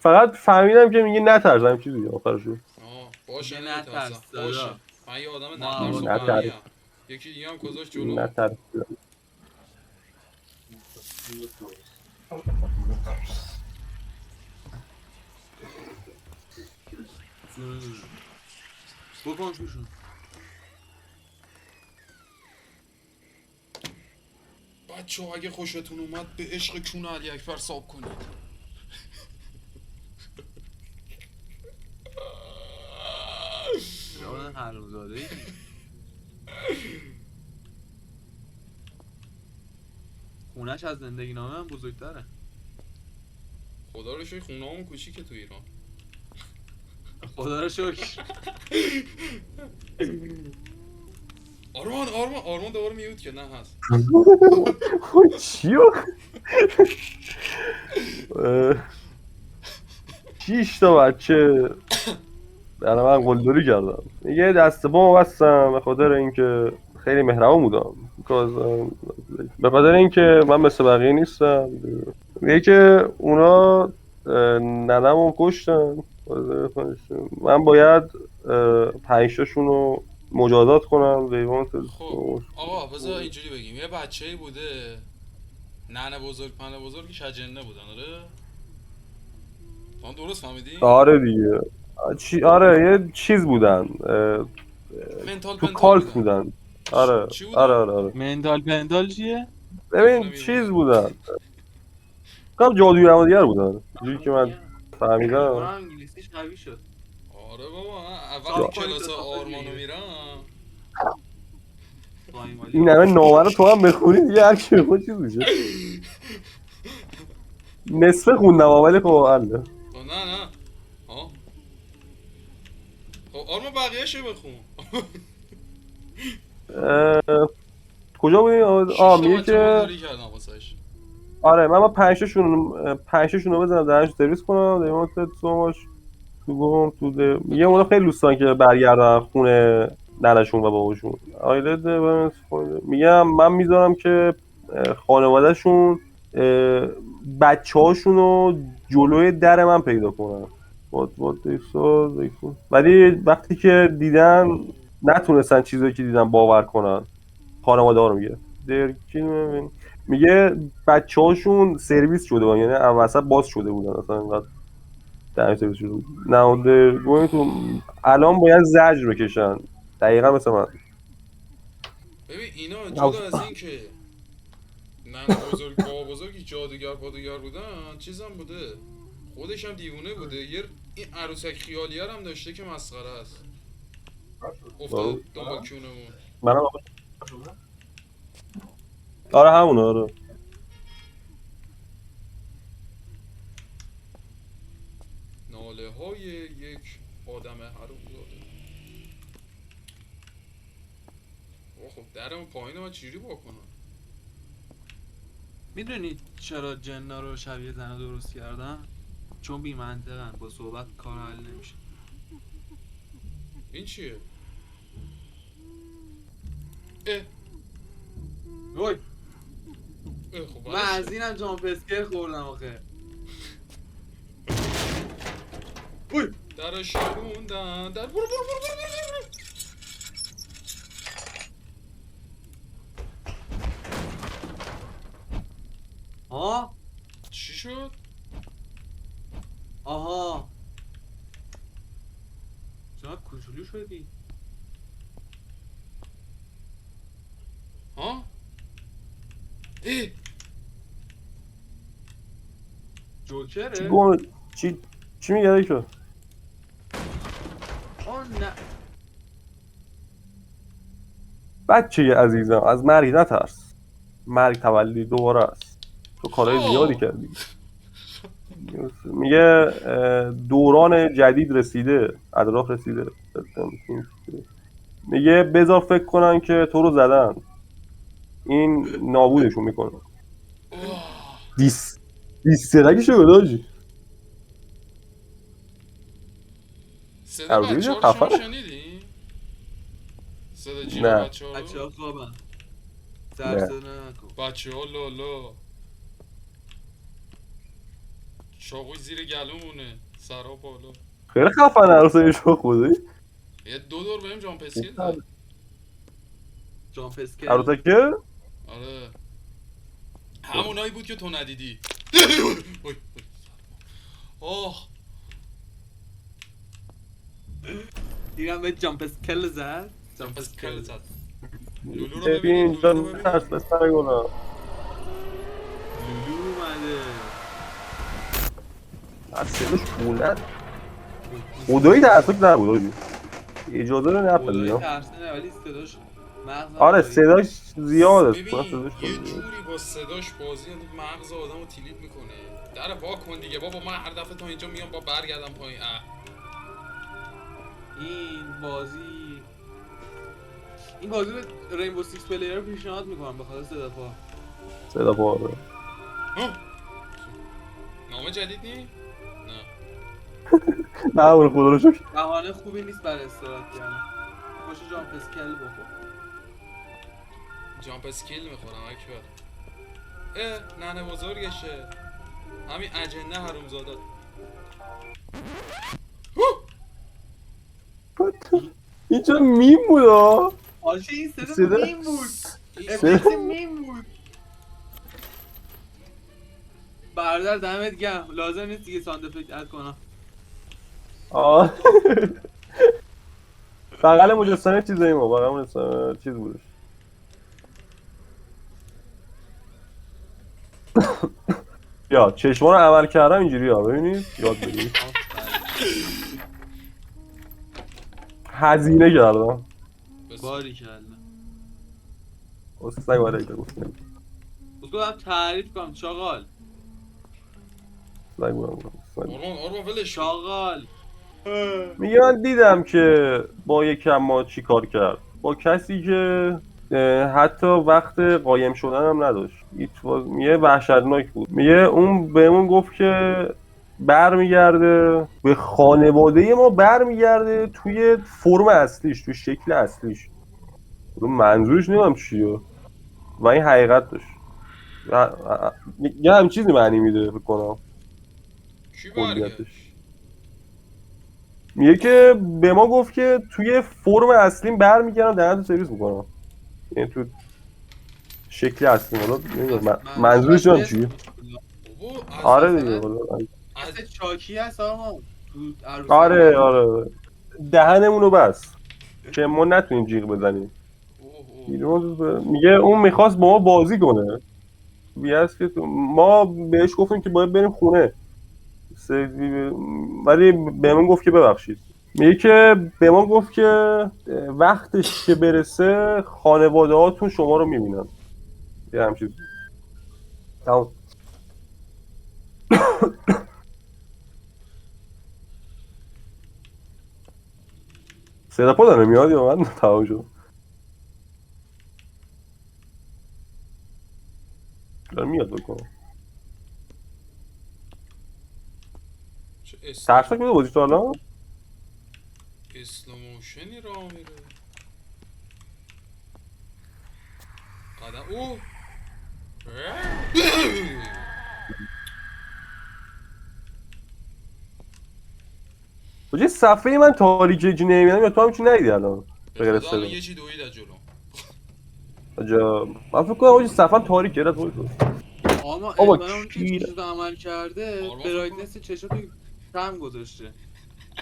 فقط فهمیدم که میگه نترسم چیزی آخرشو باشه دیگه نترسم. نترس باشه دادا. من یه آدم ما نترس و حواسمون نترس قویم. یکی دیگه هم گذاشت جلو. نترس بکن توشون. بچه ها اگه خوشتون اومد به عشق کون علی اکبر ساب کنید. آدم حرومزاده ای. خونش از زندگی نامه هم بزرگتره. خدا رو شکر خونه همون کوچیکه تو ایران. خدا رو شکر. آرمان دوباره میوت که نه هست. چیو؟ 6 تا بچه در من قلدری کردم. یه دست با بستم به خاطر اینکه خیلی مهربان بودم. به خاطر اینکه من مثل بقیه نیستم. میگه که اونا ننمو کشتن. من باید 5 تاشون رو مجازات کنم. خب آقا بذار اینجوری بگیم یه بچه‌ای بوده ننه بزرگ پنه بزرگش اجنه بودن آره؟ درست فهمیدی؟ آره دیگه. آره یه چیز بودن. منتال تو پنتال کالت بودن. آره چی بودن؟ آره مندال پندال چیه؟ ببین چیز بودن. کام جادوی نمادیگر بودن جوری که من فهمیدم. اونم انگلیسیش قوی شد. آره بابا من چاپ اول کنید کلاس تا صفحه آرمانو دیگه. میرم. این همه نامه رو تو هم بخونی دیگه هر کی بخون چیز میشه. نصفه خوندم ولی خب حله. نه ها خب آرمان بقیه‌شو بخون. کجا بودی؟ میگه که داری کردم واسش. آره من 5 تاشون رو بزنم درنش سرویس کنم دیمون سوماش تو گم تو میگه اونا خیلی دوستان که برگردن خونه ننشون و باباشون. میگم من میذارم که خانوادهشون بچه هاشون رو جلوی در من پیدا کنن. ولی وقتی که دیدن نتونستن چیزایی که دیدن باور کنن. خانواده ها رو میگه میگه بچه هاشون سرویس شده بودن، یعنی وسط باز شده بودن اصلا اینقدر در سرویس شده بود. نه تو الان باید زجر بکشن دقیقا مثل من. ببین اینا جدا از این که ننه بزرگ بابا بزرگی جادوگر پادوگر بودن چیزم بوده خودش هم دیوونه بوده این عروسک خیالیه هم داشته که مسخره است. افتاده دنبال کونمون. منم آره همونه آره. ناله های یک آدم حرومزاده. خب درمون پایینه من چجوری واکنم؟ میدونی چرا جنا رو شبیه زنا درست کردن؟ چون بی منطقن، با صحبت کار حل نمیشه. این چیه؟ اه وای خب من از اینم جامپ اسکر خوردم آخه. وای درش شروندن در برو ها چی شد؟ آها چرا کوچولو شدی؟ ها؟ ای جوکره؟ چی میگه که آه نه بچه عزیزم از مرگ نترس. مرگ تولد دوباره است. تو کارهای زیادی کردی. میگه دوران جدید رسیده، ادراک رسیده. میگه بذار فکر کنن که تو رو زدن، این نابودشون میکنه. دیسترکشو بداجی صدا بچه ها رو شما شنیدی؟ صدا جیغ بچه ها رو؟ بچه ها خوابن سرسه نکن بچه ها لالا چاقوی زیر گلومونه سرها بالا خیلی خفن عروسه شو خودی. یه 2 دور بریم جامپ اسکیل داد جامپ اسکیل عروسه که؟ آره همونایی بود که تو ندیدی. آه دیگم به جامپ اسکیل زد. جامپ اسکیل زد. لولو رو ببین ببینید اینجا لولو رو ببینید. ترس بستر گناه لولو اومده از سلش بولد خدایی ترسک نبود آجی. اجازه رو خدایی نپذیرم. ترسنه ولی صداش مغزم آره گاهی. صداش زیاده. ببین صداش یه خیلی زیاده. جوری با صداش بازی مغز آدمو تیلیت میکنه. در وا کن دیگه بابا، من هر دفعه تا اینجا میام با برگردم پایین. این بازی به رینبو سیکس پلیر پیشنهاد میکنم به خاطر صدا پا. صدا پاره. نامه جدید نی؟ نه. نه اون خدا رو شکر. بهانه خوبی نیست برای استراحت کردن. باشه جامپ اسکل بخور. جامپ اسکیل میخورم اکبر. ننه بزرگشه. همین اجنه حرومزاده. اینجا میم بود ها. آشه این صدا صدا- میم بود. این افکت میم بود. برادر دمت گرم. لازم نیست دیگه ساند افکت اد کنم. آه. بغل مجسمه چیزایی ما بغل مجسمه چیز بودش. یا چشما رو عمل کردم اینجوری ها ببینید یاد بگیرید. هزینه کردم. باری کلا. اسنگ برای ایده گفتم. بگم تعریف کنم چاقال. آرمان ولش کن. چاقال. میگه من دیدم که با یکم ما چی کار کرد با کسی که حتی وقت قایم شدن هم نداشت. میگه وحشتناک بود. میگه اون بهمون گفت که برمیگرده به خانواده ما، برمیگرده توی فرم اصلیش، توی شکل اصلیش. اون منظورش نمیدونم چیه و این حقیقت داشت. یه هم چیزی معنی میده بکنم کی کلیتش. برگشت؟ میگه که به ما گفت که توی فرم اصلیم برمیگردم دهنتو سرویس میکنم، یعنی تو شکل اصلی. حالا نمیدونم منظورش هم چیه. بابا آره دیگه. مثل چاکی هست آقا تو عروسی. آره آره دهنمونو بس که ما نتونیم جیغ بزنیم. میگه اون میخواست با ما بازی کنه. بیاس که ما بهش گفتیم که باید بریم خونه ولی بهمون گفت که ببخشید. میگه که به ما گفت که وقتش که برسه خانواده هاتون شما رو میبینن. یه همچین تمام. صدا پا داره میاد یا من تمام شد؟ داره میاد بکنم ترسک بوده بازی تا الان؟ اسلوموشنی راه میره. قدم او بجای صفحه من تاریکه چی نمیدم یا تو هم چی ندیدی الان؟ به خدا الان یه چی دوید از جلو. آجا من فکر کنم بجای صفحه تاریکه رد باید آما بابا ادوان اون که چشت عمل کرده آرمان برایتنس چشاتو کم گذاشته.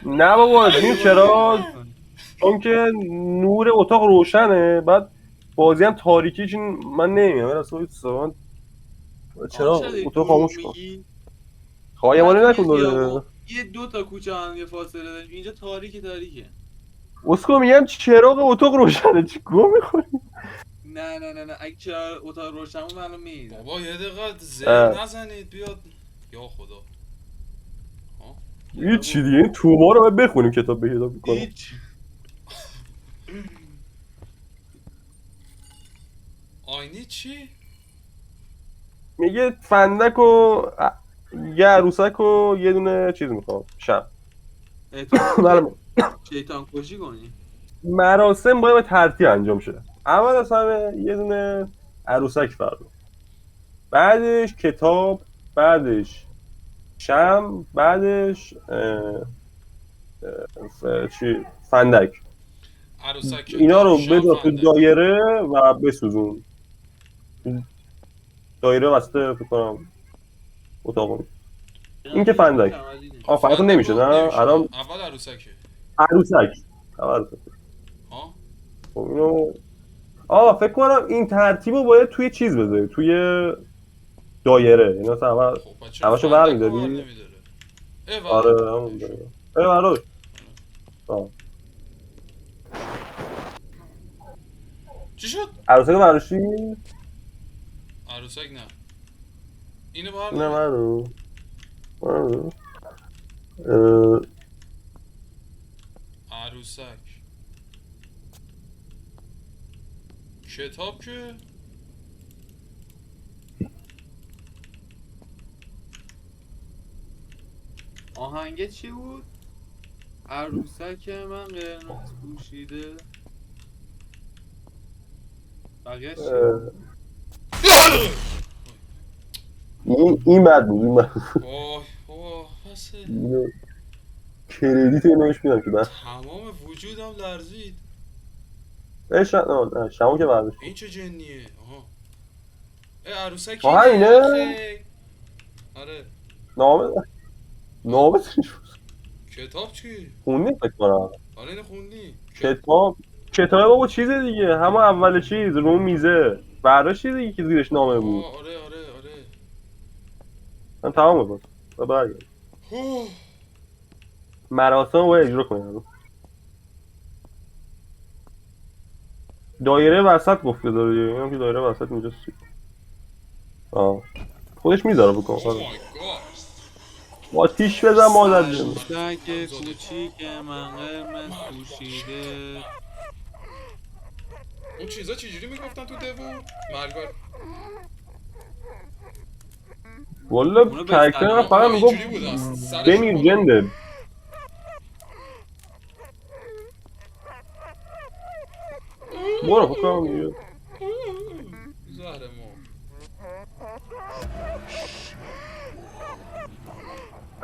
نه بابا این چرا؟ چون که نور اتاق روشنه بعد بازی هم تاریکیش من نمیدونم اصلا چرا اتاق خاموش کن خواهیمانه نکن داره. یه دو تا کوچه هم یه فاصله داریم اینجا تاریکه. اسکو میگم چراغ اتاق روشنه چی گو میخوری؟ نه اگه چرا اتاق روشن بود منو میدم. بابا یه دقیقه زهر نزنید بیاد. یا خدا هیچ چی دیگه این توما رو باید بخونیم کتاب به کتاب بکنم. هیچ آینی چی؟ میگه فندک و یه عروسک و یه دونه چیز میخوام شب شیطان کشی کنی. مراسم باید به ترتیب انجام شه. اول از همه یه دونه عروسک فردا، بعدش کتاب، بعدش شم، بعدش چی فندک. عروسک اینا رو شام بذار تو فنده. دایره و بسوزون. دایره وسط فکر کنم اتاقم. این که فندک فندک نمیشه نه الان اول عروسکه. عروسک ها خب اینو فکر کنم این ترتیبو باید توی چیز بذاری توی دایره. اینا اول خب بچه همشو فندک برمی‌داری؟ رو نمیداره. آره همون داره. براش چی شد؟ عروسک برداشتی؟ عروسک نه. اینو بردار. نه من رو عروسک. کتاب که آهنگه چی بود؟ عروسک من قرمز پوشیده. بقیه چی؟ این بد بود این بد بود. وای بابا بسه. اینو کردیت اینو بهش میدم که بعد تمام وجودم لرزید. نه شمو که برداشت. این چه جنیه؟ آها. عروسک آها، اینه. اینه؟ آخه. آره. نامه کتاب چی؟ خوندی فکر کنم. آره اینو خوندی. کتاب بابا چیز دیگه، همه اول چیز رو میزه برداشتی دیگه که زیرش نامه بود. آره. من تمام بود و برگرد مراسم رو باید اجرا کنیم. دایره وسط گفته داره دیگه، اینم که دایره وسط اینجاست. خودش میذاره بکن. Oh my god. آتیش بزن مادر جون. عروسک کوچیک من قرمز پوشیده. اون چیزا چجوری میگفتن تو دوو؟ مرگار. والا اونو کرکتر من فقط میگفت اینجوری بود اصلا. سرش بمیر بالا. جنده. برو بکنم دیگه. زهر ما.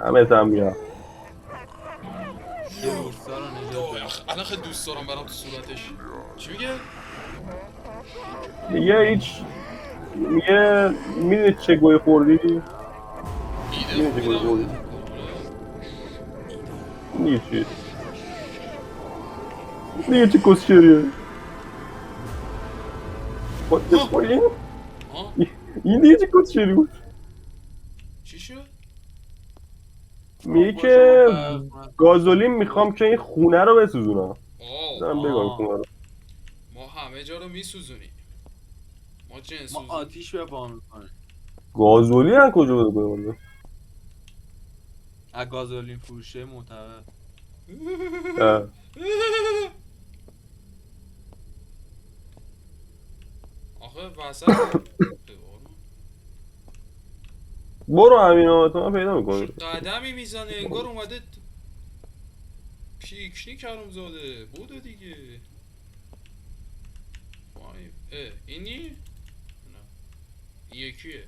همه تم بیا. یه روستا رو نجات بده. الان خیلی دوست دارم برام تو صورتش. چی میگه؟ دیگه هیچ میگه میدونی چه گوی خوردی؟ ایده میدونی خوبی چه گوی خوردی؟ نبوده. دیگه چه کسچریه؟ این؟ ها؟ این دیگه چه کسچری بود؟ چی شد؟ میگه که گازولین میخوام که این خونه رو بسوزونم. دارم بگم خونه رو. ما همه جا رو میسوزونیم. ما جنس ما سوزون. آتیش به پا میکنیم. گازولین از کجا بده بگم؟ از گازولین فروشه معتبر. آخه وسط برو همین تو من پیدا میکنی. قدمی میزنه انگار اومده پیکنیک کردم زاده بوده دیگه. وای اینی؟ نه این یکیه.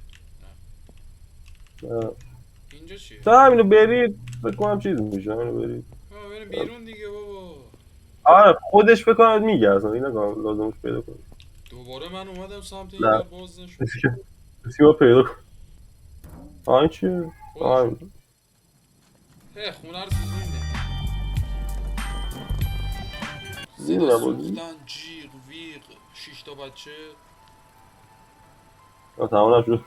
نه اینجا چیه؟ تا همینو برید فکر کنم چیز میشه. همینو برید بریم بیرون دیگه بابا. آره خودش فکر کنم میگه اصلا این نگاه لازمش پیدا کنی. دوباره من اومدم سمت این نه. در باز نشد. کسی ما پیدا کن. این چیه؟ همین خونه رو سوزونده. میدونم صدا بازی سوختن جیغ ویغ 6 تا بچه. تمام نشد.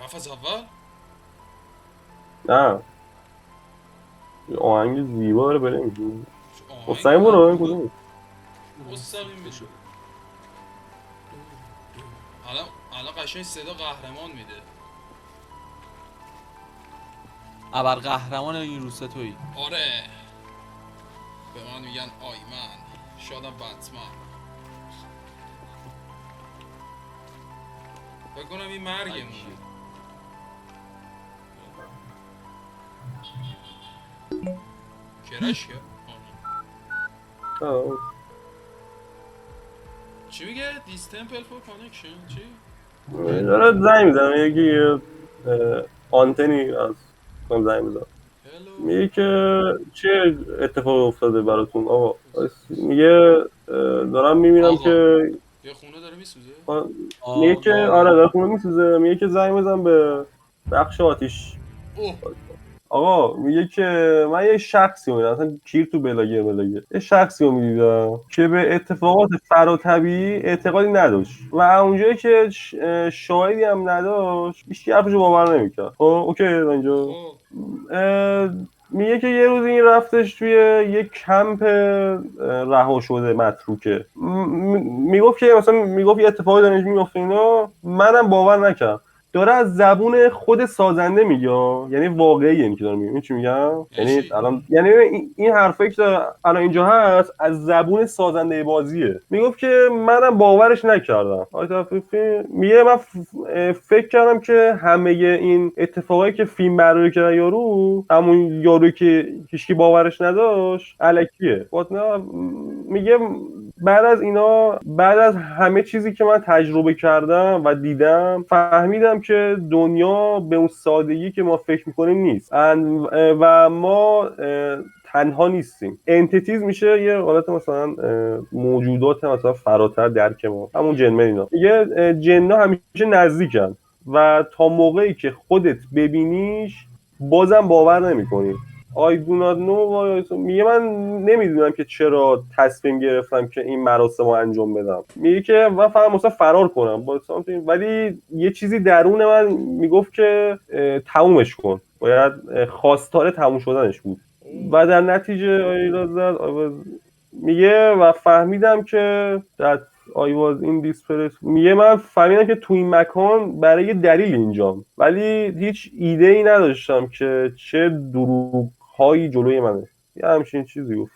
رفت از اول؟ نه یه آهنگ زیبا داره بریم. آهنگ مستقیم برو این کدوم مستقیم بشو. الان قشنگ صدا قهرمان میده. ابر قهرمان این روستا تویی. آره به من میگن آیمن شادم بتمن. فکر کنم این مرگمونه. کرش چی میگه؟ This temple for connection چی؟ داره زنگ میزنم یکی آنتنی از کنم زنگ میزنم. Hello. میگه که چه اتفاق افتاده براتون آقا. میگه دارم میبینم آقا. که یه خونه داره میسوزه؟ میگه که آره داره خونه میسوزه. میگه که زنگ بزن به بخش آتیش. اوه آقا میگه که من یه شخصی رو میدم، اصلا کیر تو بلاگه یه شخصی رو میدیدم که به اتفاقات فراتبی اعتقادی نداشت و اونجایی که شاهدی هم نداشت هیچ حرفشو باور نمیکرد. خب اوکی اینجا خب میگه که یه روز این رفتش توی یه کمپ رها شده متروکه. میگفت که مثلا میگفت یه اتفاقی داره میفته اینا، منم باور نکردم. داره از زبون خود سازنده میگه، یعنی واقعی این که داره میگه. چی میگم؟ یعنی چی؟ الان یعنی این حرفایی که الان اینجا هست از زبون سازنده بازیه. میگفت که منم باورش نکردم. میگه من فکر کردم که همه این اتفاقایی که فیلم برداری کرده یارو، همون یارو که هیچکی باورش نداشت الکیه. میگه بعد از همه چیزی که من تجربه کردم و دیدم فهمیدم که دنیا به اون سادگی که ما فکر میکنیم نیست و ما تنها نیستیم. انتیتیز میشه یه حالت مثلا موجودات مثلا فراتر درک ما، همون جن اینا. میگه جن‌ها همیشه نزدیکن و تا موقعی که خودت ببینیش بازم باور نمی‌کنی. I do not know why. میگه من نمیدونم که چرا تصمیم گرفتم که این مراسم رو انجام بدم. میگه که من فقط مثلا فرار کنم ولی یه چیزی درون من میگفت که تمومش کن، باید خواستار تموم شدنش بود و در نتیجه میگه و فهمیدم که I was in this place. میگه من فهمیدم که تو این مکان برای یه دلیل اینجام، ولی هیچ ایده ای نداشتم که چه دروغ هایی جلوی منه. یه همچین چیزی گفت.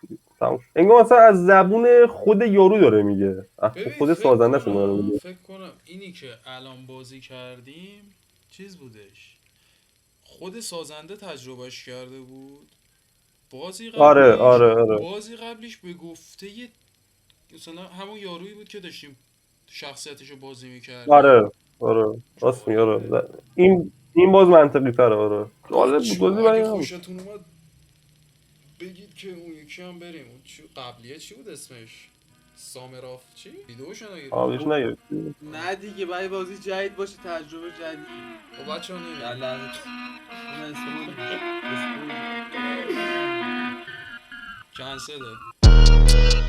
انگار مثلا از زبون خود یارو داره میگه، ببین خود سازنده است داره میگه. فکر کنم اینی که الان بازی کردیم چیز بودش، خود سازنده تجربهش کرده بود. آره آره آره بازی قبلیش به گفته یه مثلا همون یارویی بود که داشتیم شخصیتشو بازی میکردیم. آره آره راست میگه. آره این باز منطقی تره. آره جالب بود بازی. اگه خوشتون اومد بگید که اون یکی هم بریم. اون قبلیه چی بود اسمش؟ سامراف چی؟ ویدیوشو نگیریم. آبیش نگرفتی. نه دیگه برای بازی جدید باشه، تجربه جدید. خب بچه ها نمیم یلا اون اسپول کنسله